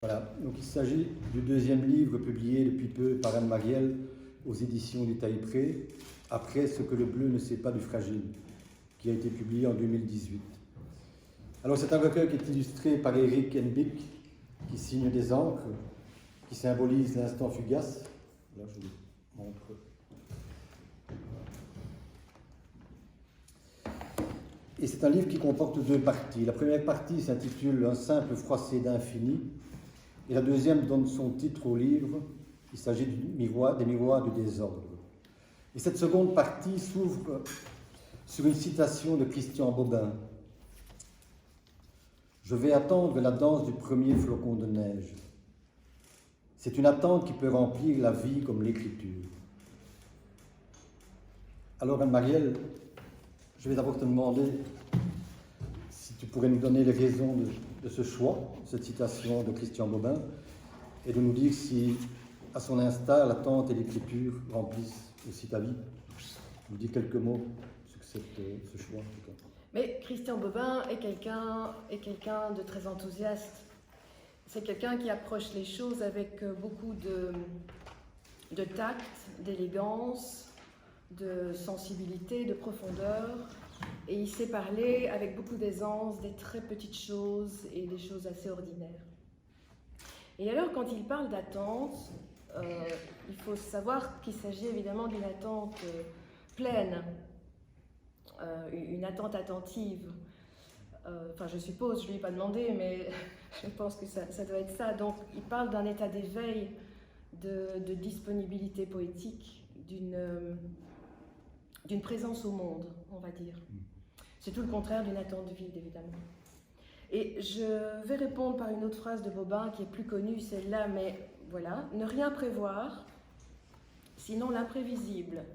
Voilà, donc il s'agit du deuxième livre publié depuis peu par Anne Marielle aux éditions du Taillepré, Après ce que le bleu ne sait pas du fragile, qui a été publié en 2018. Alors c'est un recueil qui est illustré par Eric Henbick, qui signe des encres, qui symbolise l'instant fugace. Là, je vous montre. Et c'est un livre qui comporte deux parties. La première partie s'intitule « Un simple froissé d'infini » et la deuxième donne son titre au livre. Il s'agit des miroirs du désordre. Et cette seconde partie s'ouvre sur une citation de Christian Bobin. « Je vais attendre la danse du premier flocon de neige. C'est une attente qui peut remplir la vie comme l'écriture. » Alors, Anne-Marielle, je vais d'abord te demander si tu pourrais nous donner les raisons de ce choix, cette citation de Christian Bobin, et de nous dire si, à son instar, l'attente et l'écriture remplissent aussi ta vie. Nous dire quelques mots sur ce choix. En tout cas. Mais Christian Bobin est quelqu'un de très enthousiaste. C'est quelqu'un qui approche les choses avec beaucoup de tact, d'élégance, de sensibilité, de profondeur. Et il sait parler avec beaucoup d'aisance des très petites choses et des choses assez ordinaires. Et alors, quand il parle d'attente, il faut savoir qu'il s'agit évidemment d'une attente pleine, une attente attentive. Enfin, je suppose, je ne lui ai pas demandé, mais je pense que ça doit être ça. Donc, il parle d'un état d'éveil, de disponibilité poétique, d'une présence au monde, on va dire. C'est tout le contraire d'une attente vide, évidemment. Et je vais répondre par une autre phrase de Bobin qui est plus connue, celle-là, mais voilà. Ne rien prévoir, sinon l'imprévisible.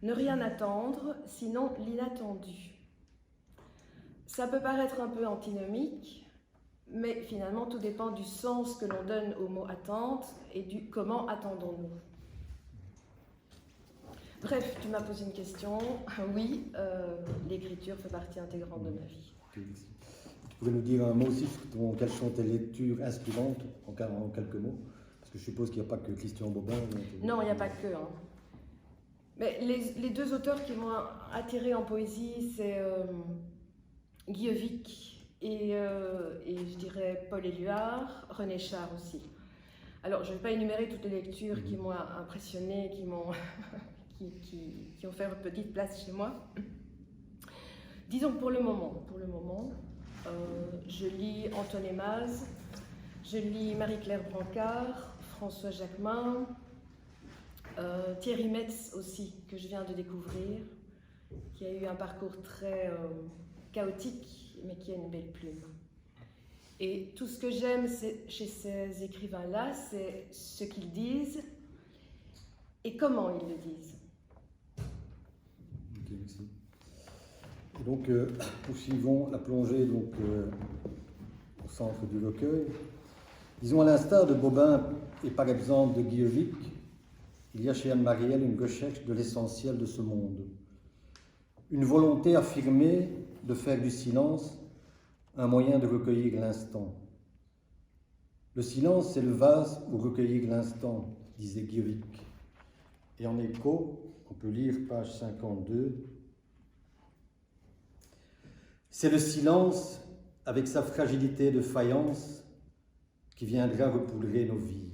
Ne rien attendre, sinon l'inattendu. Ça peut paraître un peu antinomique, mais finalement tout dépend du sens que l'on donne au mot attente et du comment attendons-nous. Bref, tu m'as posé une question. Oui, l'écriture fait partie intégrante de ma vie. Tu pourrais nous dire un mot aussi sur quelles sont tes lectures inspirantes, en quelques mots? Parce que je suppose qu'il n'y a pas que Christian Bobin. Non, il n'y a pas que. Hein. Mais les deux auteurs qui m'ont attirée en poésie, c'est Guillevic et je dirais Paul Éluard, René Char aussi. Alors, je ne vais pas énumérer toutes les lectures qui m'ont impressionnée, qui ont fait une petite place chez moi. Disons que pour le moment, je lis Antoine Emaz, je lis Marie-Claire Brancard, François Jacquemin, Thierry Metz aussi, que je viens de découvrir, qui a eu un parcours très chaotique, mais qui a une belle plume. Et tout ce que j'aime chez ces écrivains-là, c'est ce qu'ils disent et comment ils le disent. Ok, merci. Et donc, poursuivons la plongée au centre du recueil. Disons, à l'instar de Bobin et par exemple de Guillevic, il y a chez Anne Marielle une recherche de l'essentiel de ce monde. Une volonté affirmée de faire du silence un moyen de recueillir l'instant. Le silence, c'est le vase où recueillir l'instant, disait Guillevic. Et en écho, on peut lire page 52. C'est le silence, avec sa fragilité de faïence, qui viendra repoudrer nos vies.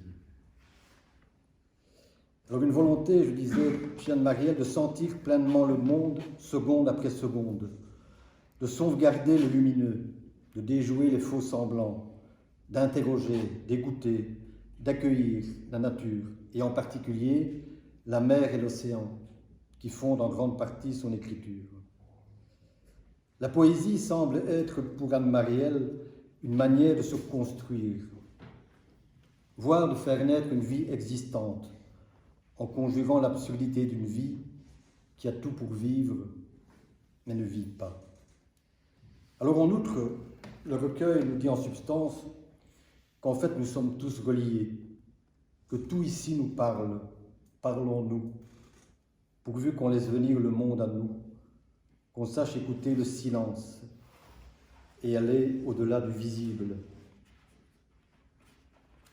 Alors une volonté, je disais, chez Anne Marielle, de sentir pleinement le monde, seconde après seconde, de sauvegarder le lumineux, de déjouer les faux semblants, d'interroger, d'écouter, d'accueillir la nature, et en particulier la mer et l'océan, qui fondent en grande partie son écriture. La poésie semble être pour Anne Marielle une manière de se construire, voire de faire naître une vie existante, en conjurant l'absurdité d'une vie qui a tout pour vivre, mais ne vit pas. Alors en outre, le recueil nous dit en substance qu'en fait nous sommes tous reliés, que tout ici nous parle, parlons-nous, pourvu qu'on laisse venir le monde à nous, qu'on sache écouter le silence et aller au-delà du visible.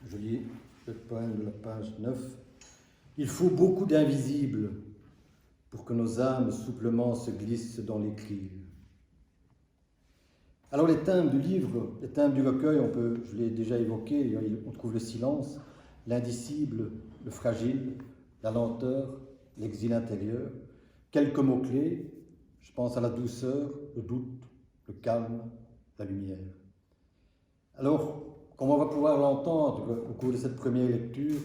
Je lis le poème de la page 9. Il faut beaucoup d'invisibles pour que nos âmes souplement se glissent dans les crimes. Alors les thèmes du livre, les thèmes du recueil, je l'ai déjà évoqué, on trouve le silence, l'indicible, le fragile, la lenteur, l'exil intérieur. Quelques mots-clés, je pense à la douceur, le doute, le calme, la lumière. Alors, comme on va pouvoir l'entendre au cours de cette première lecture,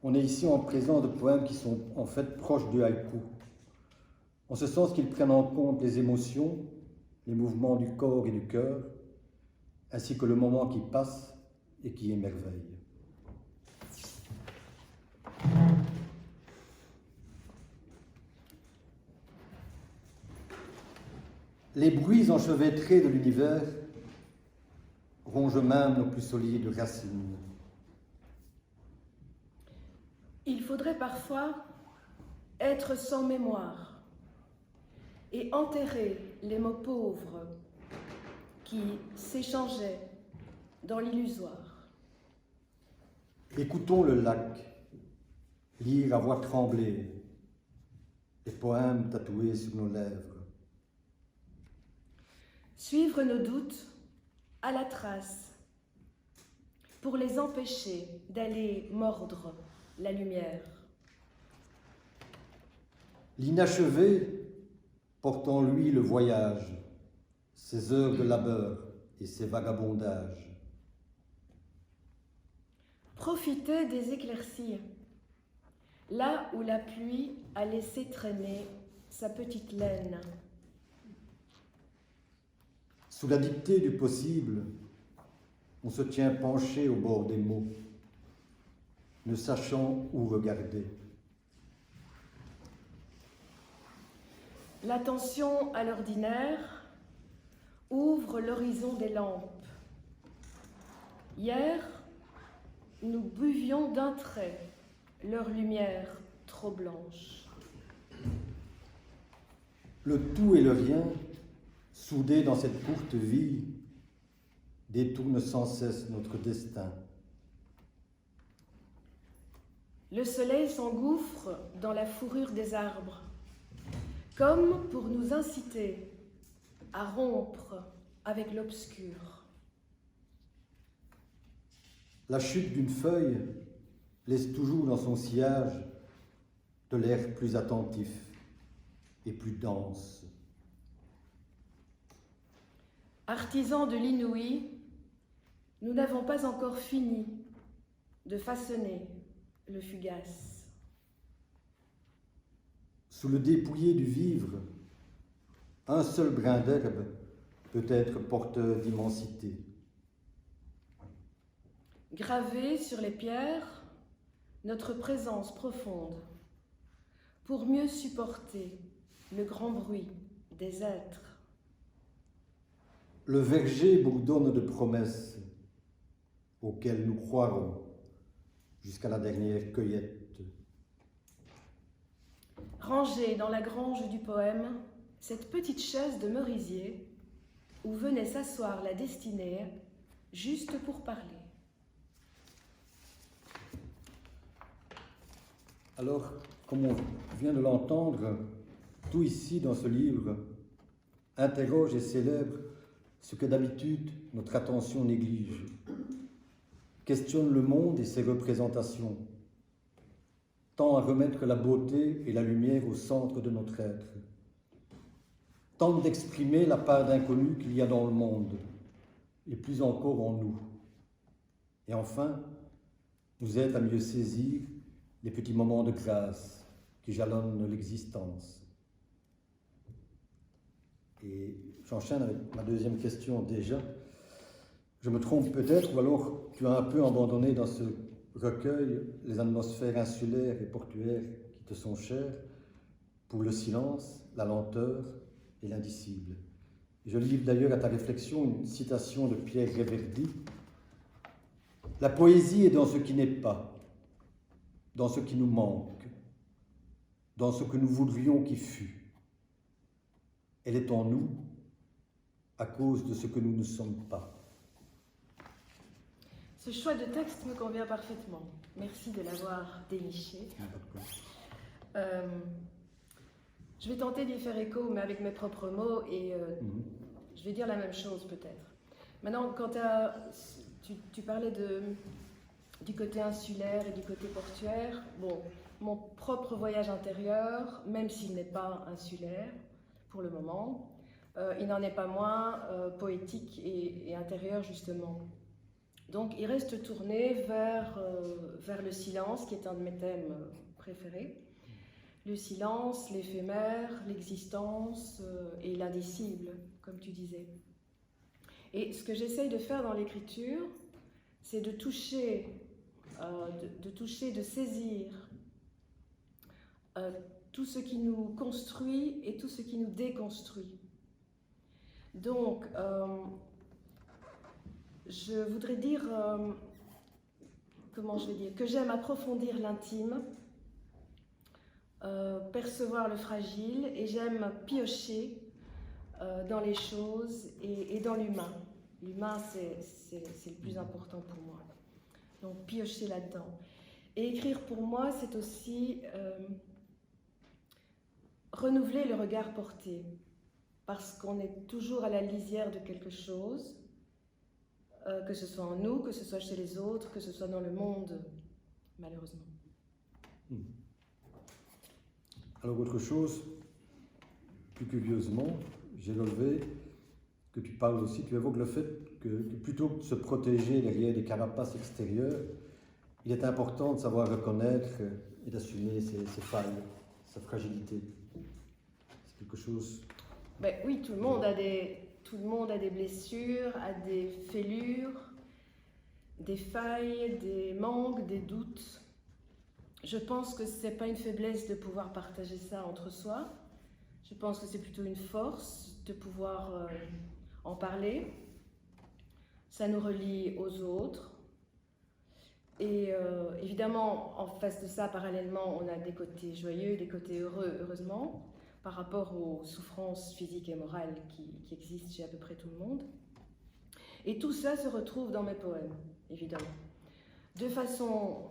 on est ici en présence de poèmes qui sont en fait proches du haïku. En ce sens qu'ils prennent en compte les émotions, les mouvements du corps et du cœur, ainsi que le moment qui passe et qui émerveille. Les bruits enchevêtrés de l'univers rongent même nos plus solides racines. Il faudrait parfois être sans mémoire et enterrer les mots pauvres qui s'échangeaient dans l'illusoire. Écoutons le lac, lire à voix tremblée, les poèmes tatoués sur nos lèvres. Suivre nos doutes à la trace pour les empêcher d'aller mordre la lumière. L'inachevé porte en lui le voyage, ses heures de labeur et ses vagabondages. Profiter des éclaircies, là où la pluie a laissé traîner sa petite laine. Sous la dictée du possible, on se tient penché au bord des mots, ne sachant où regarder. L'attention à l'ordinaire ouvre l'horizon des lampes. Hier, nous buvions d'un trait leur lumière trop blanche. Le tout et le rien, soudés dans cette courte vie, détournent sans cesse notre destin. Le soleil s'engouffre dans la fourrure des arbres, comme pour nous inciter à rompre avec l'obscur. La chute d'une feuille laisse toujours dans son sillage de l'air plus attentif et plus dense. Artisans de l'inouï, nous n'avons pas encore fini de façonner le fugace. Sous le dépouillé du vivre, un seul brin d'herbe peut être porteur d'immensité. Graver sur les pierres notre présence profonde pour mieux supporter le grand bruit des êtres. Le verger bourdonne de promesses auxquelles nous croirons jusqu'à la dernière cueillette. Rangée dans la grange du poème, cette petite chaise de merisier où venait s'asseoir la destinée juste pour parler. Alors, comme on vient de l'entendre, tout ici dans ce livre interroge et célèbre ce que d'habitude notre attention néglige, questionne le monde et ses représentations, tend à remettre la beauté et la lumière au centre de notre être, tente d'exprimer la part d'inconnu qu'il y a dans le monde, et plus encore en nous. Et enfin, nous aide à mieux saisir les petits moments de grâce qui jalonnent l'existence. Et j'enchaîne avec ma deuxième question déjà. Je me trompe peut-être, ou alors tu as un peu abandonné dans ce recueil les atmosphères insulaires et portuaires qui te sont chères pour le silence, la lenteur et l'indicible. Je livre d'ailleurs à ta réflexion une citation de Pierre Réverdy. La poésie est dans ce qui n'est pas, dans ce qui nous manque, dans ce que nous voudrions qu'il fût. Elle est en nous à cause de ce que nous ne sommes pas. Ce choix de texte me convient parfaitement. Merci de l'avoir déniché. Je vais tenter d'y faire écho, mais avec mes propres mots, et je vais dire la même chose peut-être. Maintenant, quand tu parlais du côté insulaire et du côté portuaire, bon, mon propre voyage intérieur, même s'il n'est pas insulaire pour le moment, il n'en est pas moins poétique et intérieur justement. Donc il reste tourné vers le silence, qui est un de mes thèmes préférés. Le silence, l'éphémère, l'existence et l'indicible, comme tu disais. Et ce que j'essaye de faire dans l'écriture, c'est de toucher, de saisir tout ce qui nous construit et tout ce qui nous déconstruit. Donc, je voudrais dire, comment je vais dire, que j'aime approfondir l'intime, percevoir le fragile, et j'aime piocher dans les choses et dans l'humain. L'humain, c'est le plus important pour moi. Donc, piocher là-dedans. Et écrire pour moi, c'est aussi renouveler le regard porté, parce qu'on est toujours à la lisière de quelque chose, que ce soit en nous, que ce soit chez les autres, que ce soit dans le monde, malheureusement. Alors, autre chose, plus curieusement, j'ai relevé que tu parles aussi, tu évoques le fait que plutôt que de se protéger derrière des carapaces extérieures, il est important de savoir reconnaître et d'assumer ses failles, sa fragilité. C'est quelque chose... Ben oui, tout le monde a des blessures, a des fêlures, des failles, des manques, des doutes. Je pense que ce n'est pas une faiblesse de pouvoir partager ça entre soi. Je pense que c'est plutôt une force de pouvoir en parler. Ça nous relie aux autres. Et évidemment, en face de ça, parallèlement, on a des côtés joyeux, des côtés heureux, heureusement, par rapport aux souffrances physiques et morales qui existent chez à peu près tout le monde. Et tout ça se retrouve dans mes poèmes, évidemment. De façon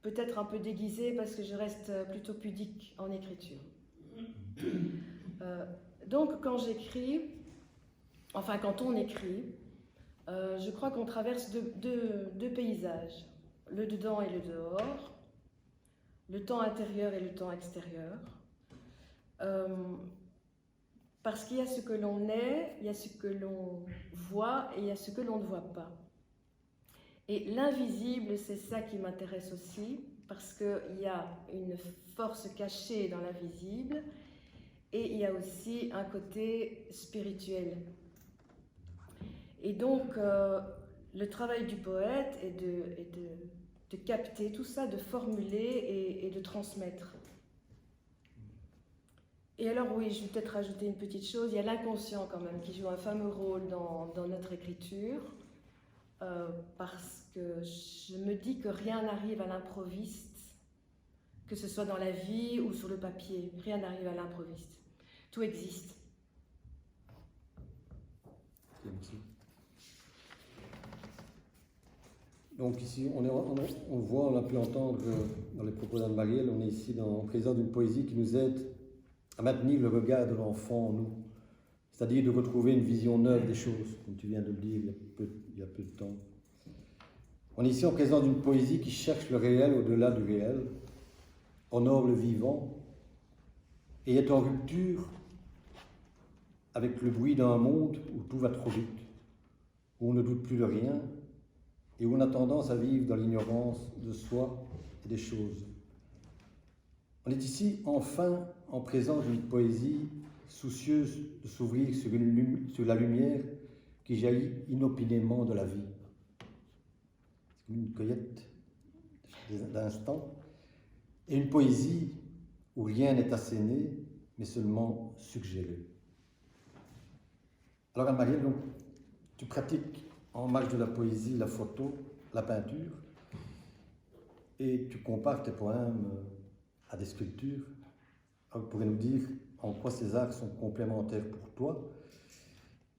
peut-être un peu déguisée, parce que je reste plutôt pudique en écriture. Donc quand j'écris, enfin quand on écrit, je crois qu'on traverse deux paysages, le dedans et le dehors, le temps intérieur et le temps extérieur. Parce qu'il y a ce que l'on est, il y a ce que l'on voit et il y a ce que l'on ne voit pas. Et l'invisible, c'est ça qui m'intéresse aussi, parce qu'il y a une force cachée dans l'invisible et il y a aussi un côté spirituel. Et donc, le travail du poète est de capter tout ça, de formuler et de transmettre. Et alors oui, je vais peut-être rajouter une petite chose, il y a l'inconscient quand même qui joue un fameux rôle dans notre écriture, parce que je me dis que rien n'arrive à l'improviste, que ce soit dans la vie ou sur le papier, rien n'arrive à l'improviste, tout existe. Donc ici, on voit, on a pu entendre dans les propos d'Anne-Marielle, on est ici en présence d'une poésie qui nous aide à maintenir le regard de l'enfant en nous, c'est-à-dire de retrouver une vision neuve des choses, comme tu viens de le dire il y a peu de temps. On est ici en présence d'une poésie qui cherche le réel au-delà du réel, honore le vivant et est en rupture avec le bruit d'un monde où tout va trop vite, où on ne doute plus de rien et où on a tendance à vivre dans l'ignorance de soi et des choses. On est ici enfin en présence d'une poésie soucieuse de s'ouvrir sur la lumière qui jaillit inopinément de la vie. C'est comme une cueillette d'instant. Et une poésie où rien n'est asséné, mais seulement suggéré. Alors Anne-Marielle, donc, tu pratiques en marge de la poésie, la photo, la peinture, et tu compares tes poèmes à des sculptures. Alors, tu pourrais nous dire en quoi ces arts sont complémentaires pour toi,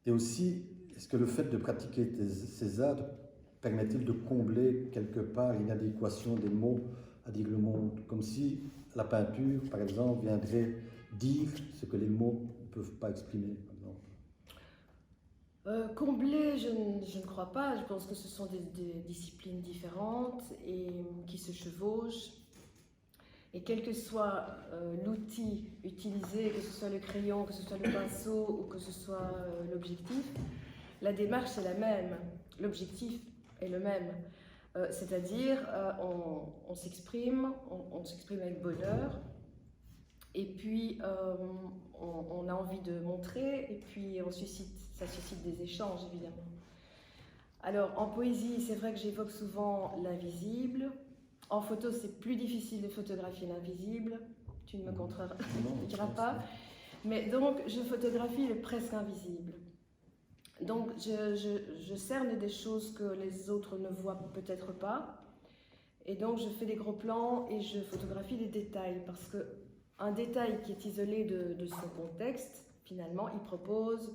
et aussi, est-ce que le fait de pratiquer ces arts permet-il de combler quelque part l'inadéquation des mots à dire le monde, comme si la peinture, par exemple, viendrait dire ce que les mots ne peuvent pas exprimer, par exemple. Combler, je ne crois pas. Je pense que ce sont des disciplines différentes et qui se chevauchent. Et quel que soit l'outil utilisé, que ce soit le crayon, que ce soit le pinceau ou que ce soit l'objectif, la démarche est la même, l'objectif est le même. C'est-à-dire, on s'exprime avec bonheur, et puis on a envie de montrer, et puis ça suscite des échanges, évidemment. Alors, en poésie, c'est vrai que j'évoque souvent l'invisible. En photo, c'est plus difficile de photographier l'invisible. Tu ne me contrediras pas. Mais donc, je photographie le presque invisible. Donc, je cerne des choses que les autres ne voient peut-être pas. Et donc, je fais des gros plans et je photographie des détails. Parce qu'un détail qui est isolé de son contexte, finalement, il propose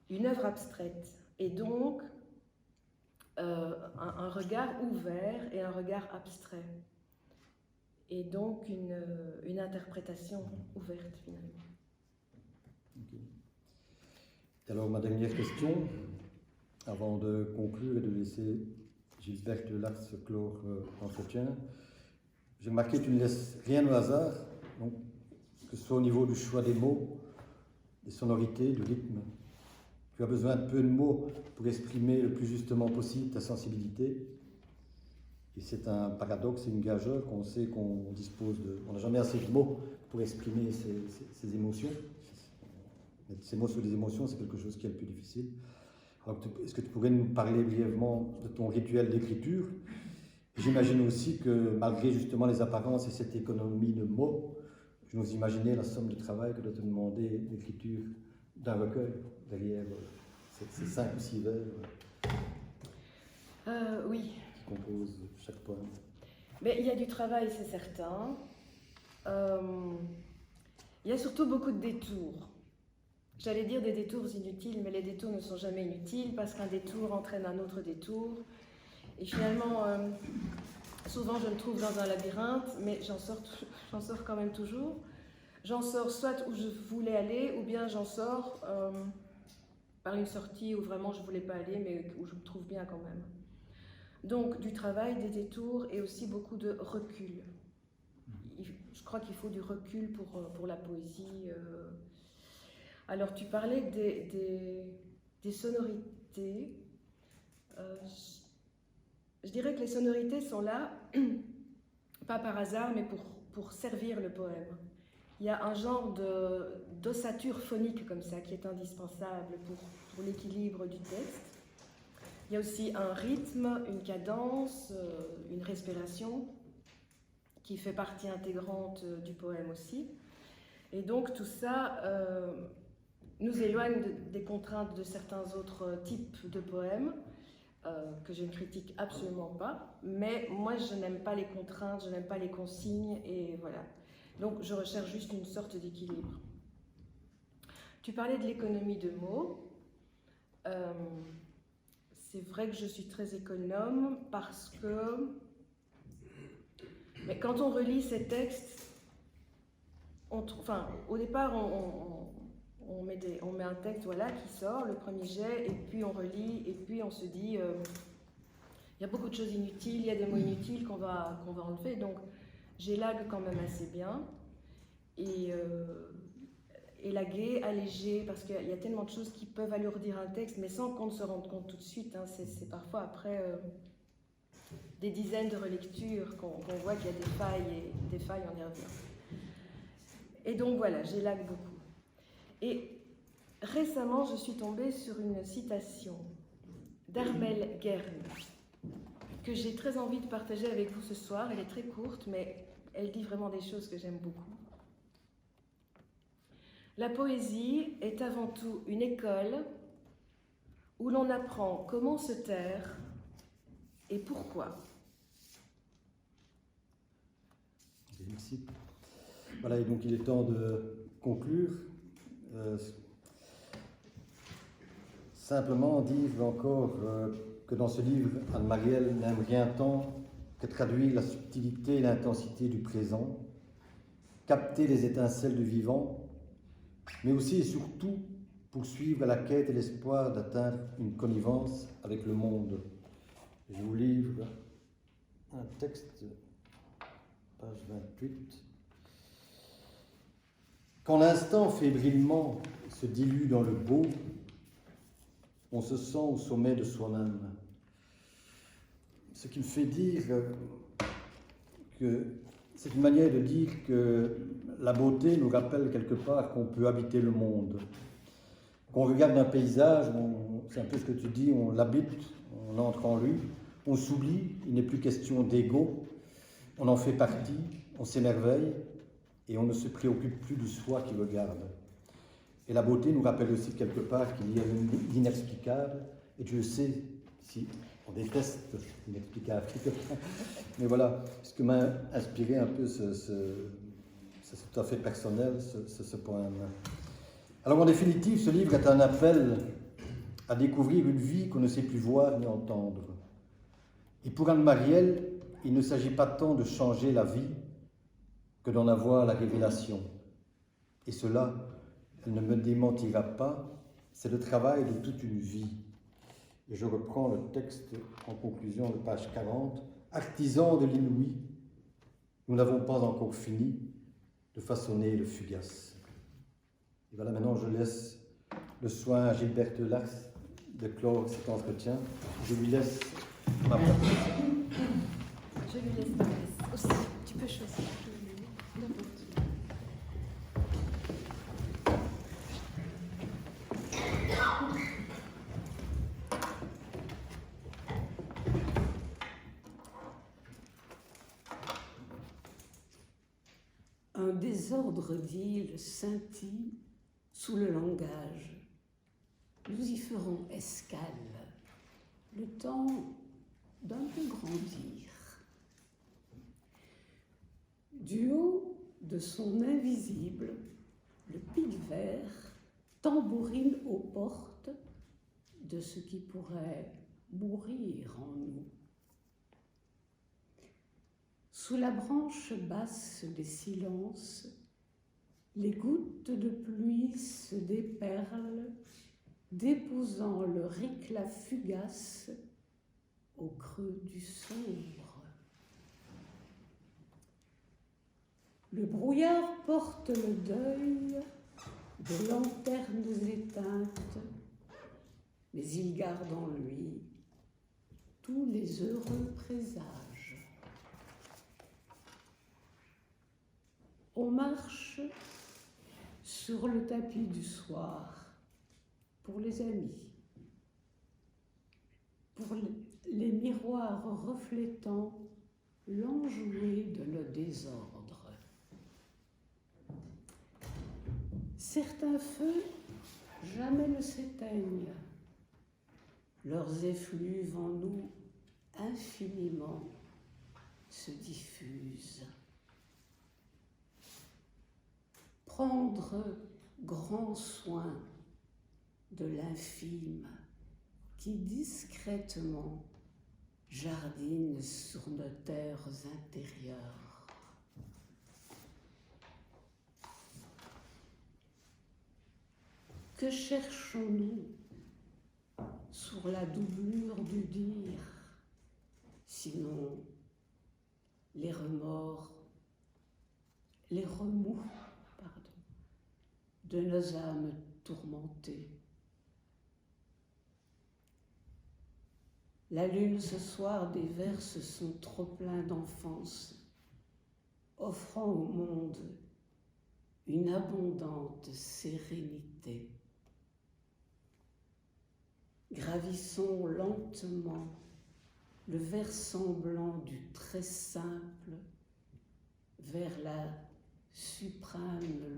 une œuvre abstraite. Et donc, un regard ouvert et un regard abstrait. Et donc, une interprétation ouverte, finalement. Okay. Alors, ma dernière question, avant de conclure et de laisser Gilberte Delars clore l'entretien. J'ai remarqué que tu ne laisses rien au hasard, donc, que ce soit au niveau du choix des mots, des sonorités, du rythme. Tu as besoin de peu de mots pour exprimer le plus justement possible ta sensibilité. Et c'est un paradoxe et une gageure qu'on sait qu'on dispose de... On n'a jamais assez de mots pour exprimer ses émotions. Mettre ces mots sur les émotions, c'est quelque chose qui est le plus difficile. Alors, est-ce que tu pourrais nous parler brièvement de ton rituel d'écriture? J'imagine aussi que malgré justement les apparences et cette économie de mots, je n'ose imaginer la somme de travail que doit te demander l'écriture d'un recueil derrière ces 5 ou 6 vers oui. qui composent chaque poème. Mais il y a du travail, c'est certain. Il y a surtout beaucoup de détours. J'allais dire des détours inutiles, mais les détours ne sont jamais inutiles parce qu'un détour entraîne un autre détour. Et finalement, souvent je me trouve dans un labyrinthe, mais j'en sors quand même toujours. J'en sors soit où je voulais aller, ou bien j'en sors par une sortie où vraiment je ne voulais pas aller, mais où je me trouve bien quand même. Donc du travail, des détours et aussi beaucoup de recul. Je crois qu'il faut du recul pour la poésie. Alors tu parlais des sonorités. Je dirais que les sonorités sont là, pas par hasard, mais pour servir le poème. Il y a un genre d'ossature phonique comme ça qui est indispensable pour l'équilibre du texte. Il y a aussi un rythme, une cadence, une respiration qui fait partie intégrante du poème aussi. Et donc tout ça nous éloigne des contraintes de certains autres types de poèmes que je ne critique absolument pas. Mais moi, je n'aime pas les contraintes, je n'aime pas les consignes et voilà. Donc je recherche juste une sorte d'équilibre. Tu parlais de l'économie de mots. C'est vrai que je suis très économe parce que mais quand on relit ces textes, au départ on met un texte voilà, qui sort, le premier jet, et puis on relit, et puis on se dit il y a beaucoup de choses inutiles, il y a des mots inutiles qu'on va enlever, donc j'élague quand même assez bien. Et élaguer, alléger, parce qu'il y a tellement de choses qui peuvent alourdir un texte, mais sans qu'on ne se rende compte tout de suite. Hein, c'est parfois après des dizaines de relectures qu'on voit qu'il y a des failles, on y revient. Et donc voilà, j'élague beaucoup. Et récemment, je suis tombée sur une citation d'Armel Guern, que j'ai très envie de partager avec vous ce soir. Elle est très courte, mais elle dit vraiment des choses que j'aime beaucoup. La poésie est avant tout une école où l'on apprend comment se taire et pourquoi. Merci. Voilà, et donc il est temps de conclure. simplement dire encore que dans ce livre, Anne-Marielle n'aime rien tant que traduire la subtilité et l'intensité du présent, capter les étincelles du vivant, mais aussi et surtout poursuivre la quête et l'espoir d'atteindre une connivence avec le monde. Je vous livre un texte, page 28. Quand l'instant fébrilement se dilue dans le beau, on se sent au sommet de soi-même. Ce qui me fait dire que c'est une manière de dire que la beauté nous rappelle quelque part qu'on peut habiter le monde. Qu'on regarde un paysage, c'est un peu ce que tu dis, on l'habite, on entre en lui, on s'oublie, il n'est plus question d'ego, on en fait partie, on s'émerveille et on ne se préoccupe plus de soi qui regarde. Et la beauté nous rappelle aussi quelque part qu'il y a l'inexplicable, et Dieu sait si on déteste l'inexplicable. Mais voilà, ce que m'a inspiré un peu, c'est tout à fait personnel, ce poème. Alors en définitive, ce livre est un appel à découvrir une vie qu'on ne sait plus voir ni entendre. Et pour Anne-Marielle, il ne s'agit pas tant de changer la vie que d'en avoir la révélation. Et cela, elle ne me démentira pas, c'est le travail de toute une vie. Et je reprends le texte en conclusion de page 40. Artisans de l'inouï, nous n'avons pas encore fini de façonner le fugace. Et voilà, maintenant je laisse le soin à Gilberte Lars de clore cet entretien. Je lui laisse ma place. Je lui laisse ma place aussi. Tu peux choisir. Un désordre d'îles scintille sous le langage. Nous y ferons escale, le temps d'un peu grandir. Du haut de son invisible, le pic vert tambourine aux portes de ce qui pourrait mourir en nous. Sous la branche basse des silences, les gouttes de pluie se déperlent, déposant leur éclat fugace au creux du sombre. Le brouillard porte le deuil de lanternes éteintes, mais il garde en lui tous les heureux présages. On marche sur le tapis du soir pour les amis, pour les miroirs reflétant l'enjoué de nos désordres. Certains feux jamais ne s'éteignent, leurs effluves en nous infiniment se diffusent. Prendre grand soin de l'infime qui discrètement jardine sur nos terres intérieures. Que cherchons-nous sur la doublure du dire, sinon les remords, les remous, de nos âmes tourmentées. La lune ce soir déverse son trop-plein d'enfance, offrant au monde une abondante sérénité. Gravissons lentement le versant blanc du très simple vers la suprême